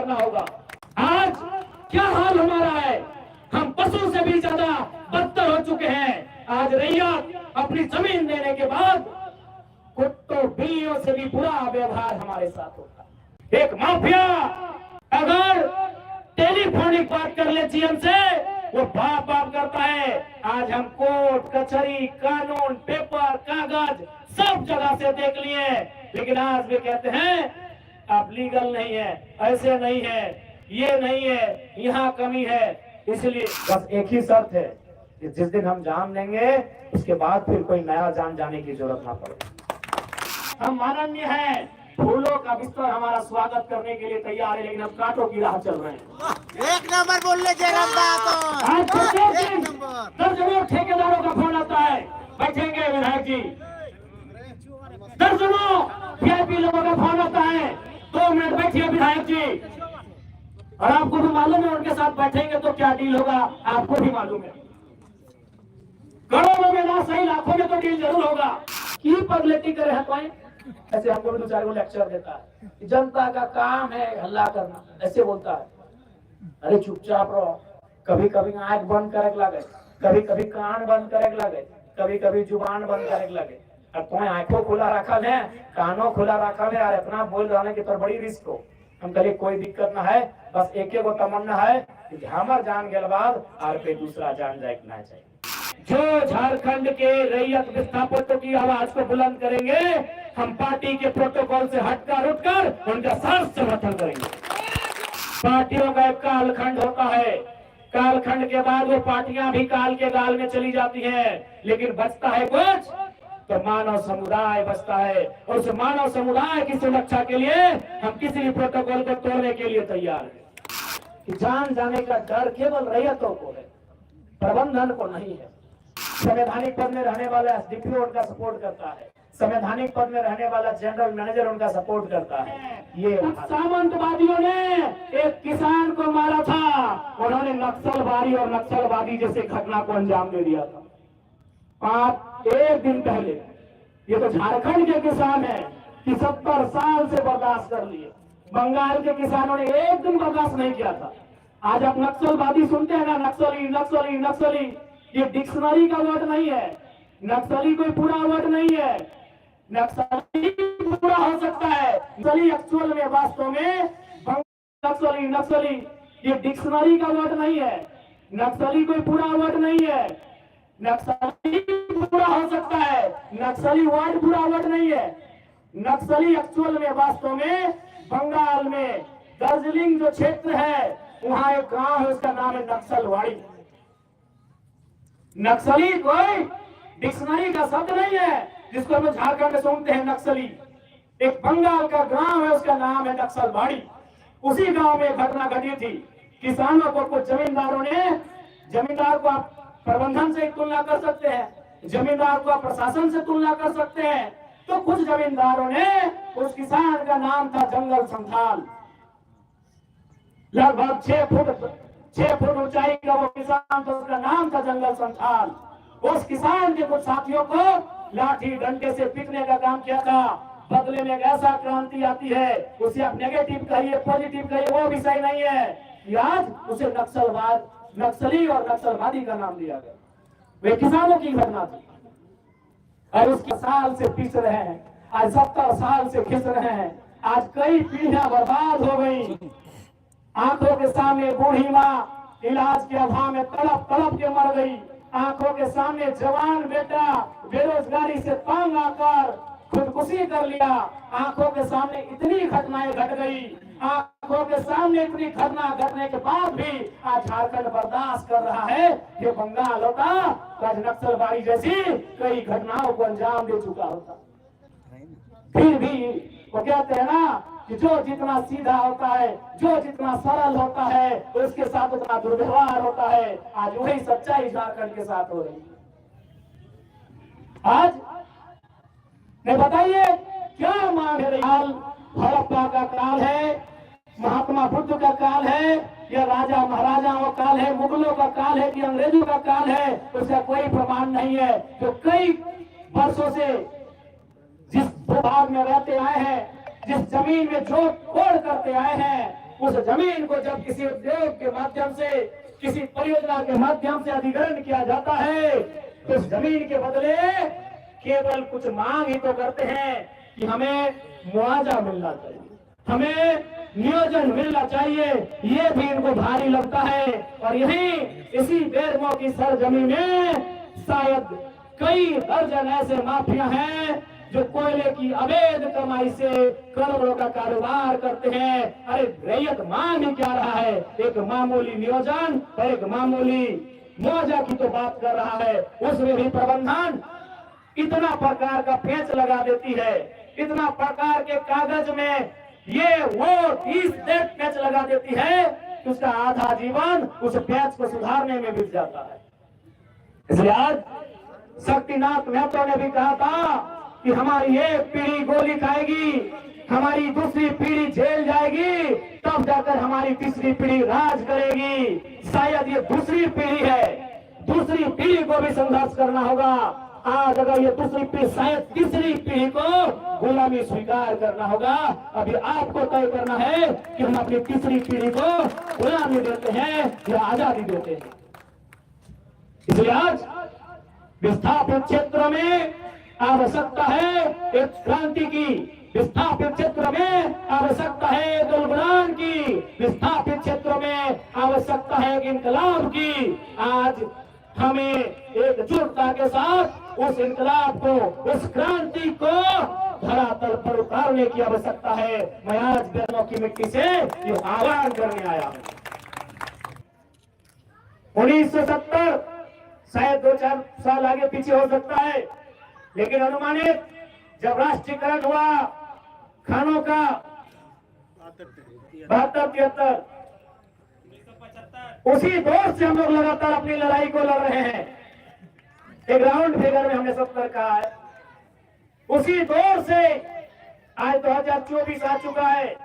करना होगा। आज क्या हाल हमारा है, हम पशु से भी ज्यादा बदतर हो चुके हैं। आज रैयत अपनी जमीन देने के बाद कुत्तों बिल्लियों से भी बुरा व्यवहार हमारे साथ होता है। एक माफिया अगर टेलीफोनिक बात कर ले सीएम से, वो बाप बाप करता है। आज हम कोर्ट कचहरी कानून पेपर कागज सब जगह से देख लिए, लेकिन आज भी कहते हैं आप लीगल नहीं है, ऐसे नहीं है, ये नहीं है, यहाँ कमी है। इसलिए बस एक ही शर्त है कि जिस दिन हम जान लेंगे उसके बाद फिर कोई नया जान जाने की जरूरत ना पड़े। हम माननीय हैं, फूलों का बिस्तर हमारा स्वागत करने के लिए तैयार है, लेकिन हम कांटों की राह चल रहे हैं। एक नंबर बोल ले दर्जनों ठेकेदारों का फोन आता है, बैठेंगे विधायक जी। दर्जनों वीआईपी लोगों का फोन आता है, 2 मिनट बैठिए विधायक जी। और आपको भी मालूम है उनके साथ बैठेंगे तो क्या डील होगा, आपको भी मालूम है। करोड़ों में ना सही लाखों में तो डील जरूर होगा। की पगलेटी करे हैं कोई, ऐसे हमको भी 2-4 लेक्चर देता है। जनता का काम है हल्ला करना, ऐसे बोलता है। अरे चुपचाप रहो, कभी कभी आंख बंद करे लगे, कभी कभी कान बंद करे लगे, कभी कभी जुबान बंद करे लगे। अब तुम्हें आंखों खुला रखल है, कानों खुला रखल है, और इतना बोल रहे कि तो बड़ी रिस्क हो। हम कहे कोई दिक्कत ना है, बस एक गो तमन्ना है कि हमार जान गए बाद और पे दूसरा जान जाए ना चाहिए। जो झारखंड के रैयत विस्थापितों की आवाज को बुलंद करेंगे, हम पार्टी के प्रोटोकॉल से हटकर उठकर उनका साथ समर्थन करेंगे। पार्टियों का एक कालखंड होता है, कालखंड के बाद वो पार्टियां भी काल के गाल में चली जाती हैं, लेकिन बचता है कुछ तो मानव समुदाय बचता है। और उस मानव समुदाय की सुरक्षा के लिए हम किसी भी प्रोटोकॉल को तोड़ने के लिए तैयार हैं। कि जान जाने का डर केवल रैयतों को है, प्रबंधन को नहीं है। संवैधानिक पद में रहने वाला एसडीपीओ उनका सपोर्ट करता है, संवैधानिक पद में रहने वाला जनरल मैनेजर उनका सपोर्ट करता है। ये सामंतवादियों ने एक किसान को मारा था, उन्होंने नक्सलवादी और नक्सलवादी जैसे घटना को अंजाम दे दिया था। आप एक दिन पहले, ये तो झारखंड के किसान हैं कि 70 साल से बर्दाश्त कर लिए, बंगाल के किसानों ने एक दिन बर्दाश्त नहीं किया था। आज आप नक्सलवादी सुनते हैं ना, नक्सली नक्सली नक्सली, ये डिक्शनरी का वर्ड नहीं है, नक्सली कोई पूरा वर्ड नहीं है। नक्सली पूरा हो सकता है, नक्सली एक्चुअल में वास्तव में नक्सली नक्सली, ये डिक्शनरी का वर्ड नहीं है, नक्सली कोई पूरा वर्ड नहीं है। नक्सली पूरा हो सकता है, नक्सली वर्ड पूरा वर्ड नहीं है। नक्सली एक्चुअल में वास्तव में बंगाल में दार्जिलिंग जो क्षेत्र है, वहां एक गांव है, उसका नाम है नक्सलवाड़ी। नक्सली कोई डिक्शनरी का शब्द नहीं है जिसको हम झारखंड में सुनते हैं नक्सली। एक बंगाल का गांव है, उसका नाम है नक्सलवाड़ी। उसी गांव में घटना घटी थी। किसानों को कुछ जमींदारों ने, जमींदार को आप प्रबंधन से तुलना कर सकते हैं, जमींदार को आप प्रशासन से तुलना कर सकते हैं, तो कुछ जमींदारों ने, उस किसान का नाम था जंगल संथाल, लगभग 6 फुट ऊंचाई का वो किसान, तो उसका नाम था जंगल संथाल। उस किसान के कुछ साथियों को लाठी डंडे से पीटने का काम किया था। बदले में एक ऐसा क्रांति आती है, उसे आप नेगेटिव कहिए पॉजिटिव कहिए, वो विषय नहीं है। आज उसे नक्सलवाद, नक्सली और नक्सलवादी का नाम दिया गया। वे किसानों की घटना थी और उसके साल से पीस रहे हैं, आज 70 साल से खिस रहे हैं। आज कई पीढ़ियां बर्बाद हो गई। आंखों के सामने बूढ़ी माँ इलाज के अभाव में तड़प तड़प के मर गई। आंखों के सामने जवान बेटा बेरोजगारी से तंग आकर खुदकुशी कर लिया। आंखों के सामने इतनी घटनाएं घट गई, आंखों के सामने इतनी घटना घटने के बाद भी आज झारखंड बर्दाश्त कर रहा है। ये बंगाल होता तो आज नक्सलवादी जैसी कई घटनाओं को अंजाम दे चुका होता। फिर भी वो कहते हैं ना कि जो जितना सीधा होता है, जो जितना सरल होता है, उसके साथ उतना दुर्व्यवहार होता है। आज वही सच्चाई झारखंड के साथ हो रही है। आज नहीं बताइए क्या मांग है? हड़प्पा का काल है, महात्मा बुद्ध का काल है, या राजा महाराजाओं का काल है, मुगलों का काल है कि अंग्रेजों का काल है, उसका कोई प्रमाण नहीं है। तो कई वर्षों से जिस भूभाग में रहते आए हैं, जिस जमीन में जो खोड़ करते आए हैं, उस जमीन को जब किसी उद्योग के माध्यम से, किसी परियोजना के माध्यम से अधिग्रहण किया जाता है, तो उस जमीन के बदले केवल कुछ मांग ही तो करते हैं कि हमें मुआवजा मिलना चाहिए, हमें नियोजन मिलना चाहिए। ये भी इनको भारी लगता है। और यही इसी बेरमो की सरजमी में शायद कई दर्जन ऐसे माफिया हैं जो कोयले की अवैध कमाई से करोड़ों का कारोबार करते हैं। अरे रैयत मांग ही क्या रहा है, एक मामूली नियोजन और एक मामूली मुआवजा की तो बात कर रहा है। उसमें भी प्रबंधन इतना प्रकार का पेच लगा देती है, इतना प्रकार के कागज में ये वो 30 पेच लगा देती है कि उसका आधा जीवन उस पेच को सुधारने में बीत जाता है। इसलिए आज शक्तिनाथ महतो ने भी कहा था कि हमारी एक पीढ़ी गोली खाएगी, हमारी दूसरी पीढ़ी जेल जाएगी, तब जाकर हमारी तीसरी पीढ़ी राज करेगी। शायद ये दूसरी पीढ़ी है, दूसरी पीढ़ी को भी संघर्ष करना होगा। आज अगर ये दूसरी पीढ़ी, शायद तीसरी पीढ़ी को गुलामी स्वीकार करना होगा। अभी आपको तय करना है कि हम अपनी तीसरी पीढ़ी को गुलामी देते हैं या आजादी देते हैं। इसलिए आज विस्थापित क्षेत्र में आवश्यकता है एक क्रांति की, विस्थापित क्षेत्र में आवश्यकता है एक उलगुलान की, विस्थापित क्षेत्र में आवश्यकता है एक इनकलाब की। आज हमें एकजुटता के साथ उस इनकलाब को, उस क्रांति को धरातल पर उतारने की आवश्यकता है। मैं आज बेरमो की मिट्टी से ये आह्वान करने आया हूं। 1970 शायद 2-4 साल आगे पीछे हो सकता है, लेकिन अनुमानित जब राष्ट्रीयकरण हुआ खानों का 72-73, उसी दौर से हम लोग लगातार अपनी लड़ाई को लड़ रहे हैं। एक राउंड फिगर में हमने 70 कहा है। उसी दौर से आज 2024 आ चुका है,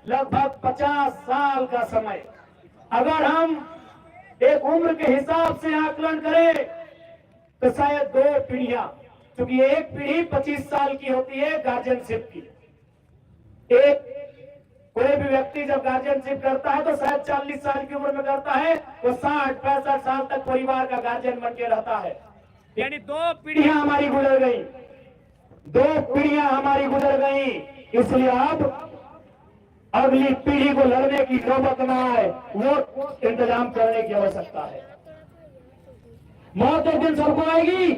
लगभग 50 साल का समय। अगर हम एक उम्र के हिसाब से आकलन करें तो शायद 2 पीढ़ियां, क्योंकि एक पीढ़ी 25 साल की होती है गार्जियनशिप की। एक कोई भी व्यक्ति जब गार्जियनशिप करता है तो शायद 40 साल की उम्र में करता है, वो 60-65 साल तक परिवार का गार्जियन बन के रहता है। यानी 2 पीढ़ियां हमारी गुजर गई, 2 पीढ़ियां हमारी गुजर गई। इसलिए अब अगली पीढ़ी को लड़ने की नौबत न आए, वो इंतजाम करने की आवश्यकता है। मौत एक दिन सबको आएगी,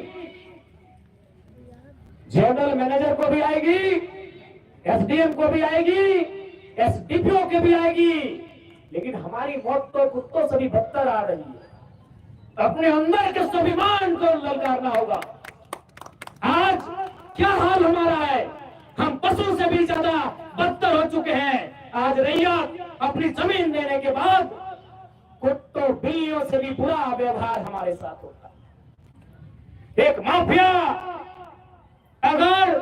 जनरल मैनेजर को भी आएगी, एसडीएम को भी आएगी, एसडीपीओ के भी आएगी, लेकिन हमारी मौत तो कुत्तों से भी बदतर आ रही है। अपने अंदर के स्वाभिमान को ललकारना होगा। आज क्या हाल हमारा है, हम पशु से भी ज्यादा बदतर हो चुके हैं। आज रैयत अपनी जमीन देने के बाद कुत्तों बिल्लियों से भी बुरा व्यवहार हमारे साथ होता है। एक माफिया अगर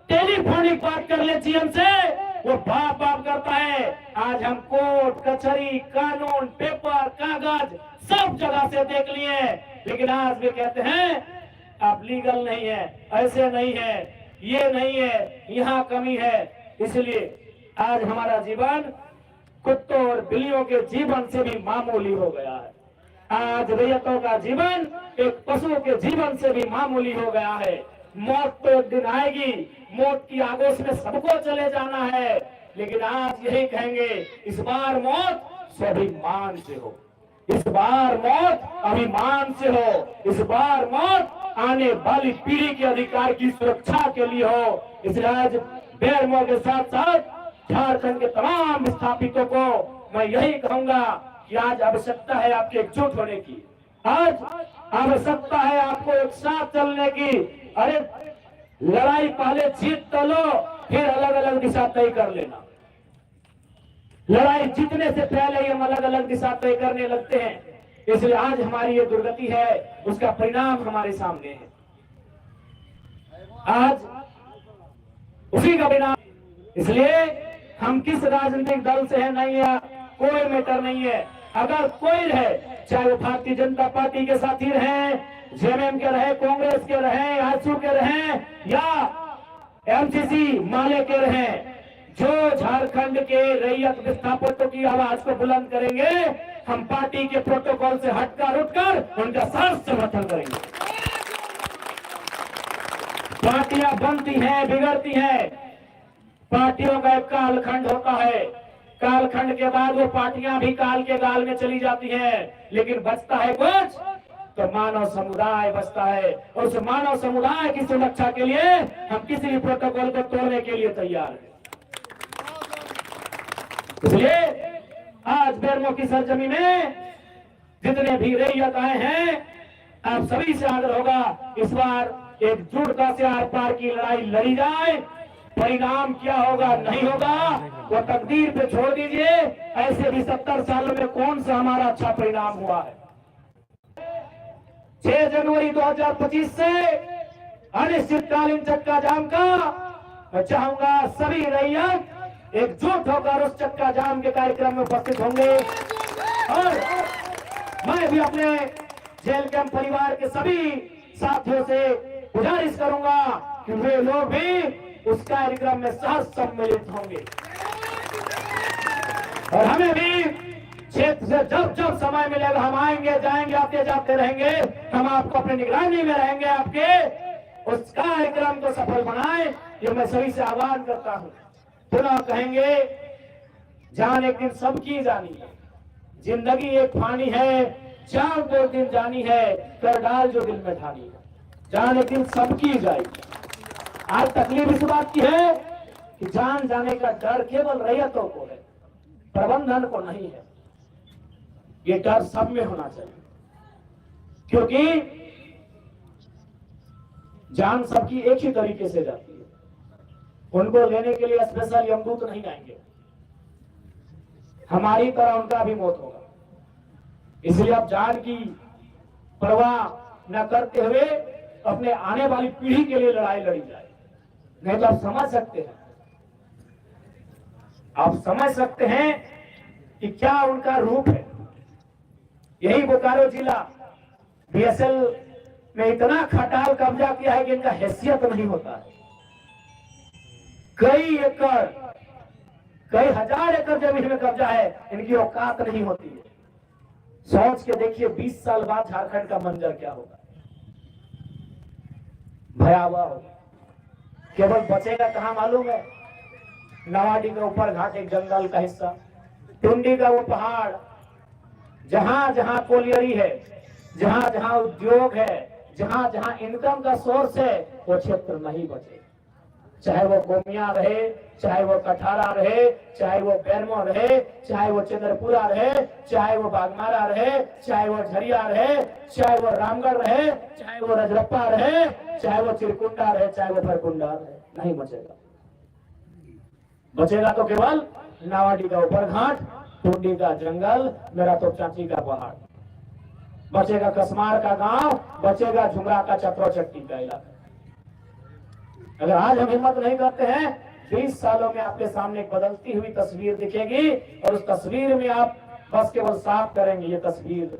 टेलीफोनिक बात कर ले सीएम से, वो बाप बाप करता है। आज हम कोर्ट कचहरी, कानून, पेपर, कागज सब जगह से देख लिए, लेकिन आज भी कहते हैं आप लीगल नहीं है, ऐसे नहीं है, ये नहीं है, यहाँ कमी है। इसलिए आज हमारा जीवन कुत्तों और बिल्लियों के जीवन से भी मामूली हो गया है। आज रैयतों का जीवन एक पशु के जीवन से भी मामूली हो गया है। मौत तो एक दिन आएगी, मौत की आगोश में सबको चले जाना है, लेकिन आज यही कहेंगे, इस बार मौत स्वाभिमान से हो, इस बार मौत अभिमान से हो, इस बार मौत आने वाली पीढ़ी के अधिकार की सुरक्षा के लिए हो। इसलिए आज बेरमो के साथ साथ झारखंड के तमाम विस्थापितों को मैं यही कहूंगा कि आज आवश्यकता है आपके एकजुट होने की, आज आवश्यकता है आपको एक साथ चलने की। अरे लड़ाई पहले जीत तो लो, फिर अलग अलग दिशा तय कर लेना। लड़ाई जीतने से पहले हम अलग अलग दिशा तय करने लगते हैं। इसलिए आज हमारी ये दुर्गति है, उसका परिणाम हमारे सामने है। आज उसी का परिणाम, इसलिए हम किस राजनीतिक दल से है नहीं है, कोई मैटर नहीं है। अगर कोई रहे, चाहे वो भारतीय जनता पार्टी के साथी रहे, जेएमएम के रहे, कांग्रेस के रहे, आजसू के रहे या एमसीसी माले के रहे, जो झारखंड के रैयत विस्थापितों की आवाज को बुलंद करेंगे, हम पार्टी के प्रोटोकॉल से हटकर उठकर उनका सख्त समर्थन करेंगे। पार्टियां बनती हैं, बिगड़ती हैं, पार्टियों का एक कालखंड होता है, कालखंड के बाद वो पार्टियां भी काल के गाल में चली जाती हैं, लेकिन बचता है कुछ तो मानव समुदाय बचता है, और उस मानव समुदाय की सुरक्षा के लिए हम किसी भी प्रोटोकॉल को तोड़ने के लिए तैयार हैं। इसलिए आज बेरमो की सरजमी में जितने भी रैयत आए हैं, आप सभी से आग्रह होगा इस बार एकजुटता से आर पार की लड़ाई लड़ी जाए। परिणाम क्या होगा नहीं होगा वो तकदीर पे छोड़ दीजिए। ऐसे भी 70 सालों में कौन सा हमारा अच्छा परिणाम हुआ है। 6 जनवरी 2025 से अनिश्चितकालीन चक्का जाम का मैं चाहूंगा सभी रैयत एकजुट होकर उस चक्का जाम के कार्यक्रम में उपस्थित होंगे, और मैं भी अपने जेल कैंप परिवार के सभी साथियों से गुजारिश करूंगा कि वे लोग भी उस कार्यक्रम में सह सम्मिलित होंगे, और हमें भी क्षेत्र से जब जब समय मिलेगा हम आएंगे, जाएंगे, आते जाते रहेंगे। हम आपको अपनी निगरानी में रहेंगे, आपके उस कार्यक्रम को सफल बनाएं, ये मैं सभी से आह्वान करता हूं। पुनः कहेंगे, जान एक दिन सबकी जानी है, जिंदगी एक फानी है, जान तो एक दिन जानी है, कर डाल जो दिल में ठानी है। जान एक दिन सबकी जाएगी। आज तकलीफ इस बात की है कि जान जाने का डर केवल रैयतों को है, प्रबंधन को नहीं है। ये डर सब में होना चाहिए, क्योंकि जान सबकी एक ही तरीके से जाती है। उनको लेने के लिए स्पेशल यमदूत नहीं आएंगे, हमारी तरह उनका भी मौत होगा। इसलिए अब जान की परवाह न करते हुए अपने आने वाली पीढ़ी के लिए लड़ाई लड़ी जाए। नहीं तो आप समझ सकते हैं, आप समझ सकते हैं कि क्या उनका रूप है। यही बोकारो जिला बीएसएल में इतना खटाल कब्जा किया है कि इनका हैसियत नहीं होता है। कई एकड़, कई हजार एकड़ जमीन में कब्जा है, इनकी औकात नहीं होती है। सोच के देखिए 20 साल बाद झारखंड का मंजर क्या होगा, भयावह होगा। केवल बचेगा कहां मालूम है? नवाडी के ऊपर घाट एक जंगल का हिस्सा, टुंडी का वो पहाड़, जहां जहां कोलियरी है, जहां जहां उद्योग है, जहां जहां इनकम का सोर्स है, वो क्षेत्र नहीं बचे। चाहे वो गोमिया रहे, चाहे वो कठारा रहे, चाहे वो बेरमो रहे, चाहे वो चंद्रपुरा रहे, चाहे वो बागमारा रहे, चाहे वो झरिया रहे, चाहे वो रामगढ़ रहे, चाहे वो रजरप्पा रहे, चाहे वो चिरकुंडा रहे, चाहे वो फरकुंडा रहे, नहीं बचेगा। बचेगा तो केवल नावाडी का ऊपर घाट, टुंडी का जंगल, मेरा तो चाची का पहाड़, बचेगा कसमार का गांव, बचेगा झुमरा का चक्रोचट्टी का इलाका। अगर आज हम हिम्मत नहीं करते हैं, 20 सालों में आपके सामने एक बदलती हुई तस्वीर दिखेगी, और उस तस्वीर में आप बस केवल साफ करेंगे ये तस्वीर,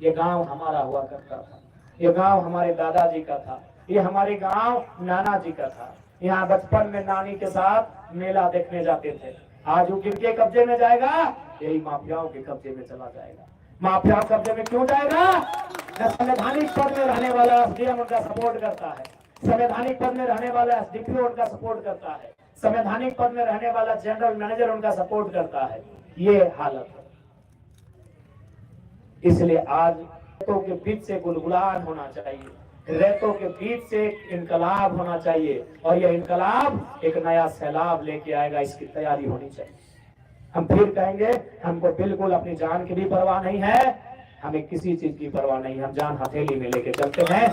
ये गांव हमारा हुआ करता था, ये गांव हमारे दादाजी का था, ये हमारे गांव नाना जी का था। यहाँ बचपन में नानी के साथ मेला देखने जाते थे। आज वो किनके कब्जे में जाएगा? यही माफियाओं के कब्जे में चला जाएगा। माफियाओं कब्जे में क्यों जाएगा? संवैधानिक पद में रहने वाला एसडीएम उनका सपोर्ट करता है, संवैधानिक पद में रहने वाला एसडीपीओ उनका सपोर्ट करता है, संवैधानिक पद में रहने वाला जनरल मैनेजर उनका सपोर्ट करता है। ये हालत है। इसलिए आज रेतों के बीच से गुलगुलान होना चाहिए, रेतों के बीच से इनकलाब होना चाहिए, और यह इनकलाब एक नया सैलाब लेके आएगा। इसकी तैयारी होनी चाहिए। हम फिर कहेंगे, हमको बिल्कुल अपनी जान की भी परवाह नहीं है, हमें किसी चीज की परवाह नहीं, हम जान हथेली में लेके चलते हैं।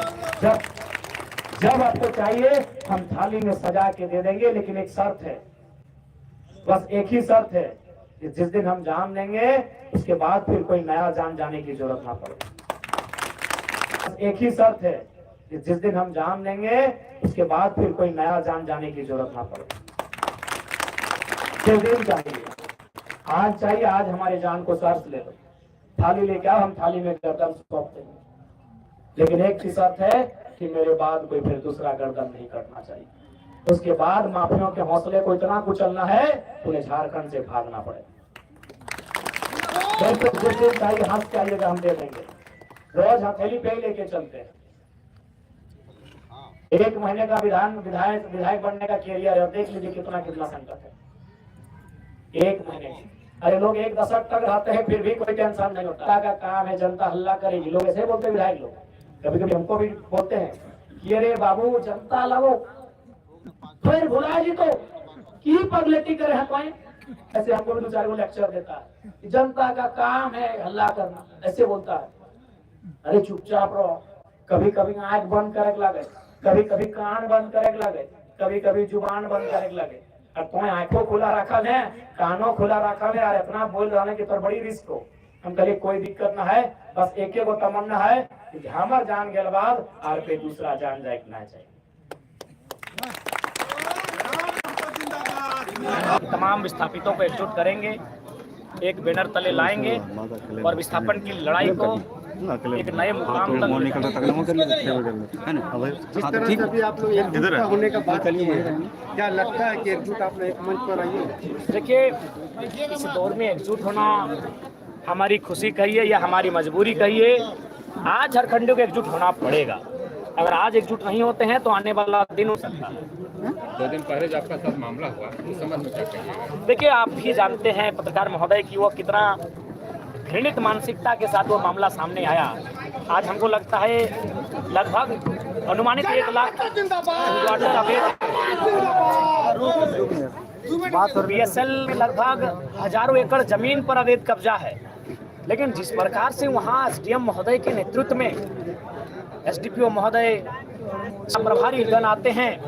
जब आपको चाहिए हम थाली में सजा के दे देंगे, लेकिन एक शर्त है, बस एक ही शर्त है कि जिस दिन हम जान देंगे उसके बाद फिर कोई नया जान जाने की जरूरत ना पड़े। बस एक ही शर्त है कि जिस दिन हम जान देंगे उसके बाद फिर कोई नया जान जाने की जरूरत ना पड़े। जिस दिन चाहिए, आज चाहिए, आज हमारे जान को शर्त ले लो, थाली लेके आओ, हम थाली में गर्दन सौंप देंगे, लेकिन एक ही शर्त है कि मेरे बाद कोई फिर दूसरा गर्दन नहीं कटना चाहिए। उसके बाद माफियों के हौसले को इतना कुचलना है उन्हें झारखंड से भागना पड़े। हंस के आइएगा, हम दे देंगे। रोज हथेली पे ही लेके चलते हैं। 1 महीने का विधायक बनने का कैरियर है और देख लीजिए कितना संकट है 1 महीने। अरे लोग 1 दशक तक रहते हैं फिर भी कोई टेंशन नहीं होता। का काम है, जनता हल्ला करेगी। लोग ऐसे बोलते हैं विधायक लोग, कभी कभी हमको भी बोलते हैं कि अरे बाबू जनता लगो फिर भुला जी तो की पगलेटी करे हैं कोई। ऐसे हमको भी 2-4 लेक्चर देता है कि जनता का काम है हल्ला करना, ऐसे बोलता है। अरे चुपचाप रहो। कभी कभी आंख बंद करे लगे, कभी कभी कान बंद करे लगे, कभी कभी जुबान बंद करे लगे। और तुम्हें आंखों खुला रखल है, कानों खुला रखल है और इतना बोल रहे की तो बड़ी रिस्क हो। हम कहे कोई दिक्कत ना है, बस एक गो तमन्ना है कि हमर जान गए बाद और पे दूसरा जान जाए ना चाहिए। तमाम विस्थापितों को एकजुट करेंगे, एक बैनर तले लाएंगे और विस्थापन की लड़ाई को एक नए मुकाम तक। जिस तरह से अभी आप लोग एकजुट होने का बात किए हैं, क्या लगता है कि एकजुट आप लोग एक मंच पर आइए? देखिए, इस दौर में एकजुट होना हमारी खुशी कहिए या हमारी मजबूरी कहिए, आज झारखंडियों को एकजुट होना पड़ेगा। अगर आज एकजुट नहीं होते हैं तो आने वाला दिन हो सकता है। 2 दिन पहले जब आपका साथ मामला हुआ उस संबंध में क्या कहिएगा? देखिए, आप भी जानते हैं पत्रकार महोदय की वो कितना घृणित मानसिकता के साथ वो मामला सामने आया। आज हमको लगता है लगभग अनुमानित 1 लाख BSL में लगभग हजारों एकड़ जमीन पर अवैध कब्जा है। लेकिन जिस प्रकार से वहाँ SDM महोदय के नेतृत्व में SDPO महोदय प्रभारी गण आते हैं,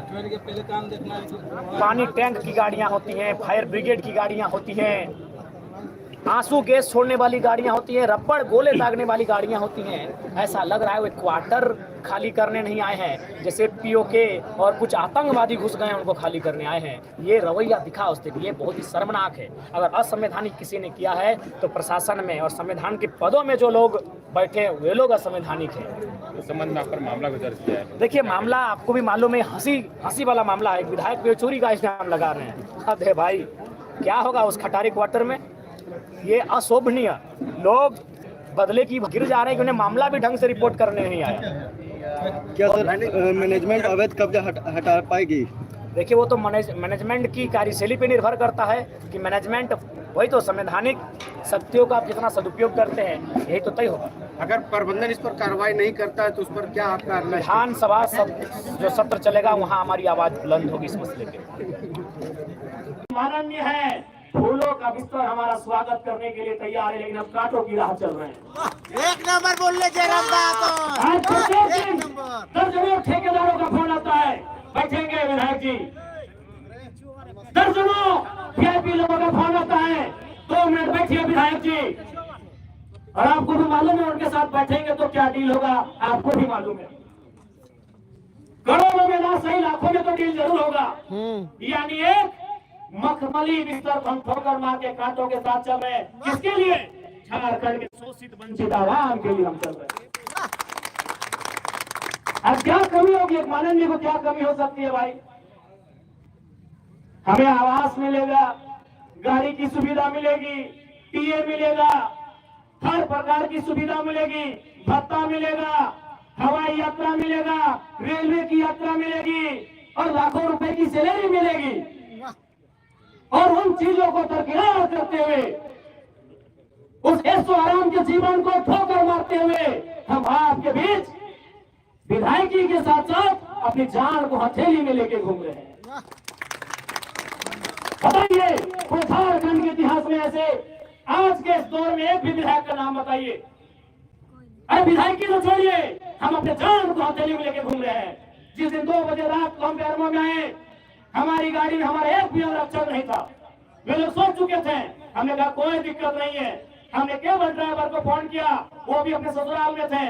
पानी टैंक की गाड़ियां होती हैं, फायर ब्रिगेड की गाड़ियां होती हैं, आंसू गैस छोड़ने वाली गाड़ियां होती हैं, रबड़ गोले दागने वाली गाड़ियां होती हैं। ऐसा लग रहा है वो क्वार्टर खाली करने नहीं आए हैं, जैसे POK और कुछ आतंकवादी घुस गए हैं उनको खाली करने आए हैं। ये रवैया दिखा उसके लिए बहुत ही शर्मनाक है। अगर असंवैधानिक किसी ने किया है तो प्रशासन में और संविधान के पदों में जो लोग बैठे वे लोग असंवैधानिक हैं। इस संबंध में आप पर मामला भी दर्ज किया है। देखिए, मामला आपको भी मालूम है, हंसी वाला मामला है। एक विधायक पे चोरी का इल्जाम लगा रहे हैं। अब है भाई, क्या होगा उस खटारी क्वार्टर में? ये अशोभनीय। लोग बदले की गिर जा रहे हैं कि उन्हें मामला भी ढंग से रिपोर्ट करने नहीं आया। क्या सर मैनेजमेंट अवैध कब्जा हटा पाएगी? देखिए, वो तो मैनेजमेंट की कार्यशैली पे निर्भर करता है कि मैनेजमेंट वही तो संवैधानिक शक्तियों का आप कितना सदुपयोग करते हैं, यही तो तय होगा। अगर प्रबंधन इस पर कार्रवाई नहीं करता है तो उस पर क्या आपका अगला? विधानसभा जो सत्र चलेगा वहाँ हमारी आवाज बुलंद होगी इस मसले पे। माननीय है, फूलों का बिस्तर हमारा स्वागत करने के लिए तैयार है, लेकिन अब कांटों की राह चल रहे हैं। 1 नंबर बोल ले जयराम दर्जनों ठेकेदारों का फोन आता है, बैठेंगे विधायक जी। दर्जनों VIP लोगों का फोन आता है, 2 मिनट बैठिए विधायक जी। और आपको भी मालूम है उनके साथ बैठेंगे तो क्या डील होगा, आपको भी मालूम है। करोड़ों में ना सही लाखों में तो डील जरूर होगा। यानी एक मखमली बिस्तर हम ठोकर मार के कांटों के साथ चल रहे हैं। किसके लिए? झारखंड के शोषित वंचित आवाम के लिए हम चल रहे हैं। अब क्या कमी होगी? एक माननीय को क्या कमी हो सकती है भाई? हमें आवास मिलेगा, गाड़ी की सुविधा मिलेगी, टीए मिलेगा, हर प्रकार की सुविधा मिलेगी, भत्ता मिलेगा, हवाई यात्रा मिलेगा, रेलवे की यात्रा मिलेगी और लाखों रुपए की सैलरी मिलेगी। और उन चीजों को दरकिनार करते हुए, उस ऐशो आराम के जीवन को ठोकर मारते हुए हम आपके बीच विधायकी के साथ साथ अपनी जान को हथेली में लेके घूम रहे हैं। बताइए, कोई झारखंड के इतिहास में ऐसे आज के इस दौर में एक भी विधायक का नाम बताइए। अरे विधायकी तो छोड़िए, हम अपने जान को हथेली में लेके घूम रहे हैं। जिस दिन 2 बजे रात को हम पैरों में आए, हमारी गाड़ी में हमारा एक भी आरक्षण नहीं था। वे लोग सोच चुके थे। हमने कहा कोई दिक्कत नहीं है। हमने केवल ड्राइवर को फोन किया, वो भी अपने ससुराल में थे।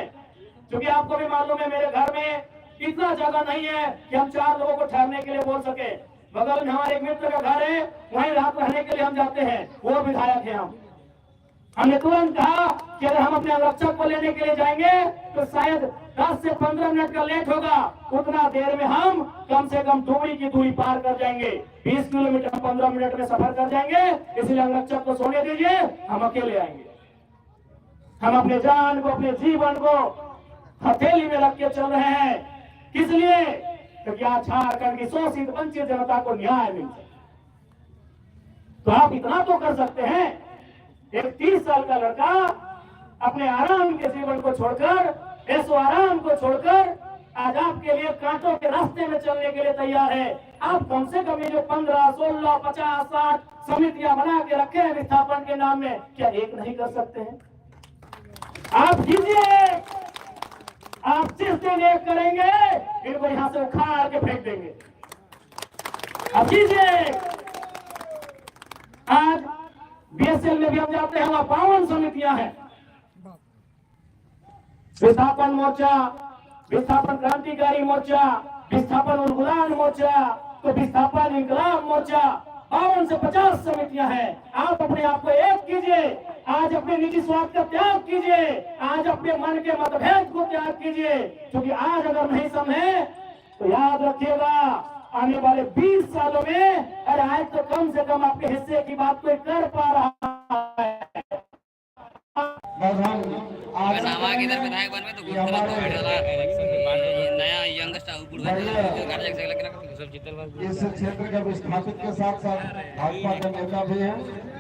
क्योंकि आपको भी मालूम है मेरे घर में इतना जगह नहीं है कि हम 4 लोगों को ठहरने के लिए बोल सके। बगल में हमारे एक मित्र का घर है, वहीं रात रहने के लिए हम जाते हैं। वो विधायक है। हमने तुरंत कहा कि अगर हम अपने आरक्षक को लेने के लिए जाएंगे तो शायद 10 से 15 मिनट का लेट होगा, उतना देर में हम कम से कम डुमरी की दूरी पार कर जाएंगे। 20 किलोमीटर 15 मिनट में सफर कर जाएंगे। इसलिए अंगरक्षक को सोने दीजिए, हम अकेले आएंगे। हम अपने जान को, अपने जीवन को हथेली में रख के चल रहे हैं। किस लिए? क्योंकि आज झारखंड की शोषित वंचित जनता को न्याय मिल जाए। तो आप इतना तो कर सकते हैं, एक 30 साल का लड़का अपने आराम के जीवन को छोड़कर, ऐसो आराम को छोड़कर आज आपके लिए कांटों के रास्ते में चलने के लिए तैयार है। आप कम से कम ये जो 15, 16, 50, 60 समितियां बना के रखे हैं विस्थापन के नाम में, क्या एक नहीं कर सकते हैं? आप कीजिए। आप जिस दिन एक करेंगे, इनको यहां से उखाड़ के फेंक देंगे। आप कीजिए। आज बीएसएल में भी हम जाते हैं, वहां 52 समितियां हैं। विस्थापन मोर्चा, विस्थापन क्रांतिकारी मोर्चा, विस्थापन उलगुलान मोर्चा, तो विस्थापन इंकलाब मोर्चा, 52 से 50 समितियां हैं। आप अपने आप को एक कीजिए। आज अपने निजी स्वार्थ का त्याग कीजिए। आज अपने मन के मतभेद को त्याग कीजिए, क्योंकि आज अगर नहीं समझे तो याद रखिएगा, आने वाले 20 सालों में अरे आज तो कम से कम आपके हिस्से की बात कोई कर पा रहा है। इधर विधायक बन में तो नया यंगस्टर इस क्षेत्र के विस्थापित के साथ साथ भाजपा के नेता भी हैं,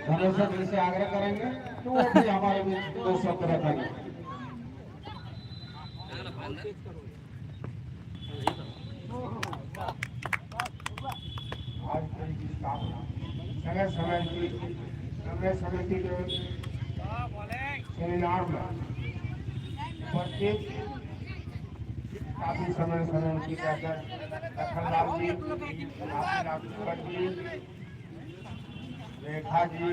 हमेशा जिनसे आग्रह करेंगे कि वो भी हमारे बीच 2 शब्द रखेंगे। आज समय समिति के सेमिनार में प्रत्येक काफी समय की लखनलाल जी, जी, रेखा जी,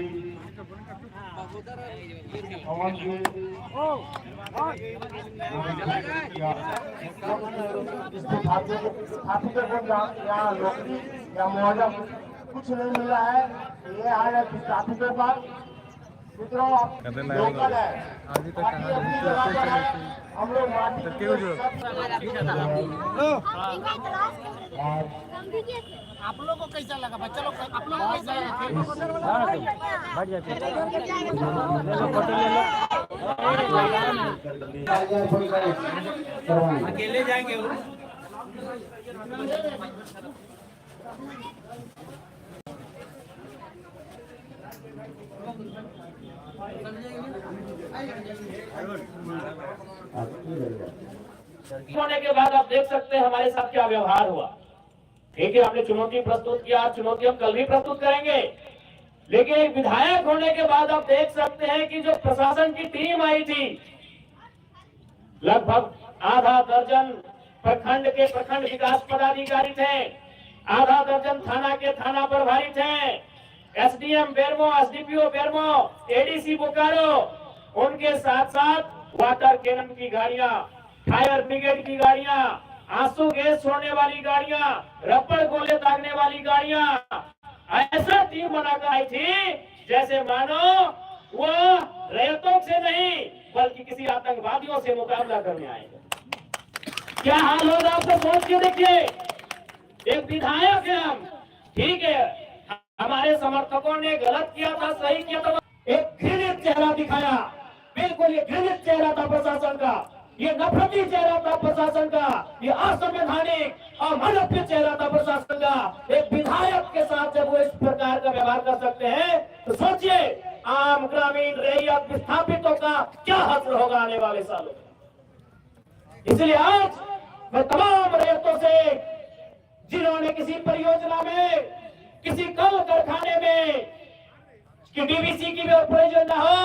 पवन जी, यहाँ नौकरी या मुआवजा कुछ नहीं मिल रहा है। ये आज विस्थापितों पर मित्रों लोकल है, हम लोग आप लोगों को कैसा लगा बच्चा लोग? आप लोगों को कैसा अकेले जाएंगे वो? होने के बाद आप देख सकते हैं हमारे साथ क्या व्यवहार हुआ। ठीक है, हमने चुनौती प्रस्तुत किया, चुनौती हम कल भी प्रस्तुत करेंगे, लेकिन एक विधायक होने के बाद आप देख सकते हैं कि जो प्रशासन की टीम आई थी, लगभग आधा दर्जन प्रखंड के प्रखंड विकास पदाधिकारी थे, आधा दर्जन थाना के थाना प्रभारी थे, SDM Bermo, SDPO Bermo, ADC Bokaro, उनके साथ साथ वाटर कैनन की गाड़ियां, फायर ब्रिगेड की गाड़ियां, आंसू गैस छोड़ने वाली गाड़ियां, रबड़ गोले दागने वाली गाड़ियां, ऐसा टीम बनाकर आई थी जैसे मानो वो रैयतों से नहीं बल्कि किसी आतंकवादियों से मुकाबला करने आए। क्या हाल होगा आपको सोच के देखिए। एक विधायक है हम, ठीक है, हमारे समर्थकों ने गलत किया था, सही किया था, एक घृणित चेहरा दिखाया, बिल्कुल ये घृणित चेहरा था प्रशासन का, ये नफरती चेहरा था प्रशासन का, ये असंवैधानिक और मनप्रिय चेहरा था प्रशासन का। एक विधायक के साथ जब वो इस प्रकार का व्यवहार कर सकते हैं तो सोचिए आम ग्रामीण रैयत विस्थापितों का क्या हश्र होगा आने वाले सालों में। इसलिए आज मैं तमाम रैयतों से, जिन्होंने किसी परियोजना में, किसी कल कारखाने में कि डीवीसी की परियोजना हो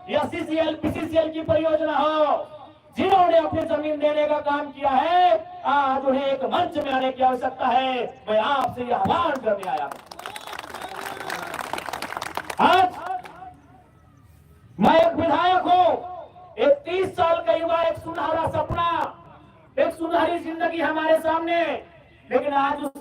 या सीसीएल पीसीसीएल की परियोजना हो, जिन्होंने अपनी जमीन देने का काम किया है, आज उन्हें एक मंच में आने की आवश्यकता है। मैं आपसे यह आह्वान करने आया हूं। आज मैं एक विधायक हूं, एक 30 साल का युवा, एक सुनहरा सपना, एक सुनहरी जिंदगी हमारे सामने, लेकिन आज उस